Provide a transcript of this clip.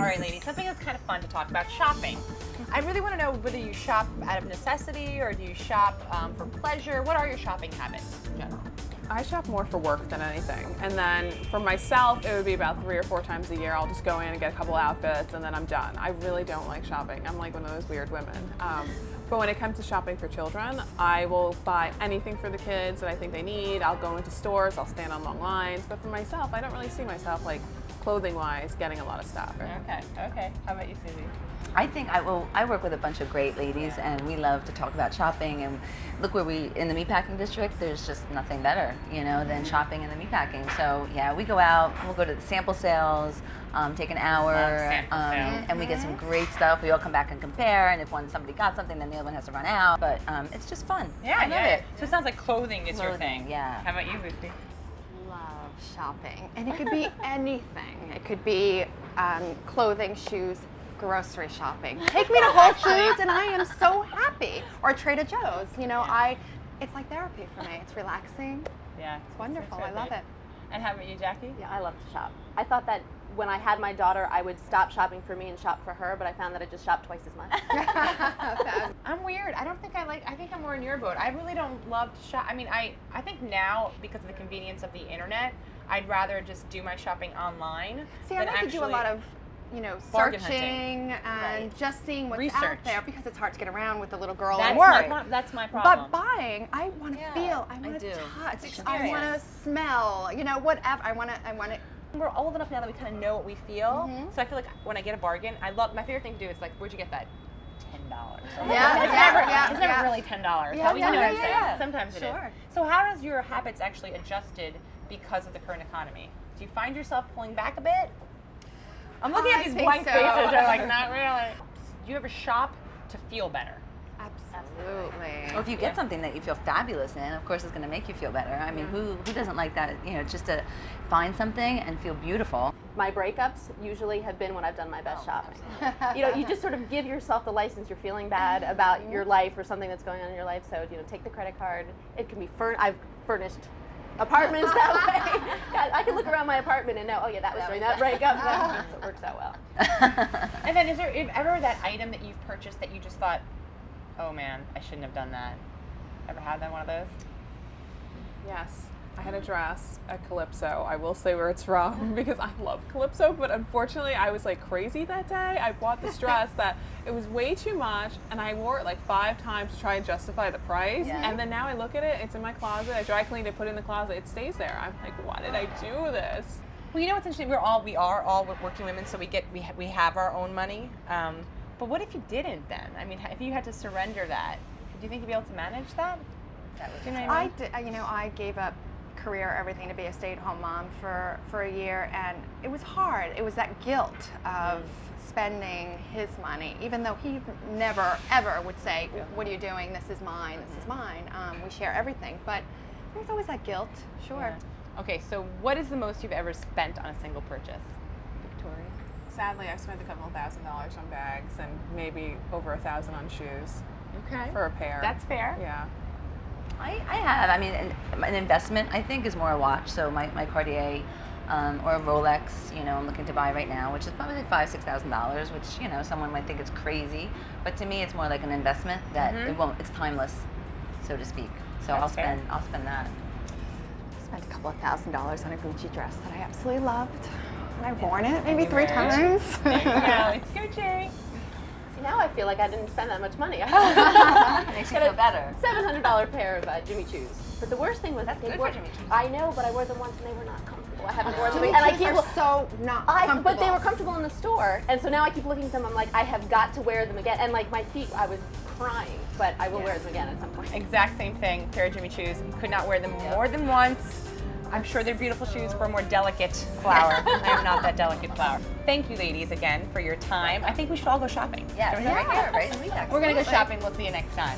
All right, ladies, something that's kind of fun to talk about, shopping. I really want to know whether you shop out of necessity or do you shop for pleasure? What are your shopping habits in general? I shop more for work than anything. And then for myself, it would be about 3 or 4 times a year. I'll just go in and get a couple outfits and then I'm done. I really don't like shopping. I'm like one of those weird women. But when it comes to shopping for children, I will buy anything for the kids that I think they need. I'll go into stores, I'll stand on long lines. But for myself, I don't really see myself like clothing-wise getting a lot of stuff. Okay. How about you, Susie? I think I work with a bunch of great ladies, and we love to talk about shopping. And look, where we in the meatpacking district, there's just nothing better, than shopping in the meatpacking. So yeah, we go out, we'll go to the sample sales, take an hour, and we get some great stuff. We all come back and compare, and if somebody got something, then the other one has to run out. But it's just fun. Yeah, I love it. So it sounds like clothing is your thing. Yeah. How about you, Lucy? Love shopping, and it could be anything. It could be clothing, shoes, grocery shopping. Take me to Whole Foods and I am so happy. Or Trader Joe's. It's like therapy for me. It's relaxing. Yeah. It's wonderful. I love it. And how about you, Jackie? Yeah, I love to shop. I thought that when I had my daughter, I would stop shopping for me and shop for her, but I found that I just shop twice as much. I'm weird. I think I'm more in your boat. I really don't love to shop. I mean, I think now, because of the convenience of the internet, I'd rather just do my shopping online. See, I like to do a lot of bargain searching and just seeing what's out there, because it's hard to get around with a little girl that's at work. That's my problem. But buying, I want to feel, I want to touch, I want to smell, whatever. I want to. We're old enough now that we kind of know what we feel. So I feel like when I get a bargain, my favorite thing to do is like, where'd you get that? $10. It's never really $10. Yeah, You know what I'm saying? yeah. Sometimes it is. So how has your habits actually adjusted because of the current economy? Do you find yourself pulling back a bit? I'm looking at these blank faces. They're like, not really. Do you ever shop to feel better? Absolutely. Or if you get something that you feel fabulous in, of course it's going to make you feel better. I mean, who doesn't like that? Just to find something and feel beautiful. My breakups usually have been when I've done my best shopping. You just sort of give yourself the license. You're feeling bad about your life or something that's going on in your life. So take the credit card. It can be I've furnished apartments that way. God, I can look around my apartment and know, oh yeah, that was during that breakup. So it works out well. And then is there ever that item that you've purchased that you just thought, oh man, I shouldn't have done that? Ever had one of those? Yes. I had a dress at Calypso. I will say where it's from because I love Calypso, but unfortunately I was like crazy that day. I bought this dress that it was way too much, and I wore it like 5 times to try and justify the price. Yeah. And then now I look at it, it's in my closet. I dry cleaned it, put it in the closet. It stays there. I'm like, why did I do this? Well, what's interesting? We are all working women, so we have our own money. But what if you didn't then? I mean, if you had to surrender that, do you think you'd be able to manage that? I gave up career, everything, to be a stay-at-home mom for a year, and it was hard. It was that guilt of spending his money, even though he never ever would say, what are you doing? This is mine. This is mine. We share everything, but there's always that guilt. Sure. Yeah. Okay, so what is the most you've ever spent on a single purchase, Victoria? Sadly, I've spent a couple of $1,000s on bags and maybe over $1,000 on shoes. Okay. For a pair. That's fair. Yeah. I have. I mean, an investment, I think, is more a watch. So my Cartier or a Rolex, I'm looking to buy right now, which is probably like $5,000-$6,000, which, someone might think it's crazy. But to me, it's more like an investment that it's timeless, so to speak. So I'll spend that. I spent a couple of $1,000s on a Gucci dress that I absolutely loved. And I've worn it maybe 3 times. There you go. It's Gucci. Now I feel like I didn't spend that much money. Makes you feel better. $700 pair of Jimmy Choos. But the worst thing was that's good for Jimmy Choos. I know, but I wore them once and they were not comfortable. I haven't worn them, Jimmy and I Choos keep are so not comfortable. But they were comfortable in the store, and so now I keep looking at them. I'm like, I have got to wear them again. And like my feet, I was crying, but I will wear them again at some point. Exact same thing. Pair of Jimmy Choos. You could not wear them more than once. I'm sure they're beautiful shoes for a more delicate flower. I am not that delicate flower. Thank you, ladies, again, for your time. I think we should all go shopping. Yeah, right here, right? We're going to go shopping. We'll see you next time.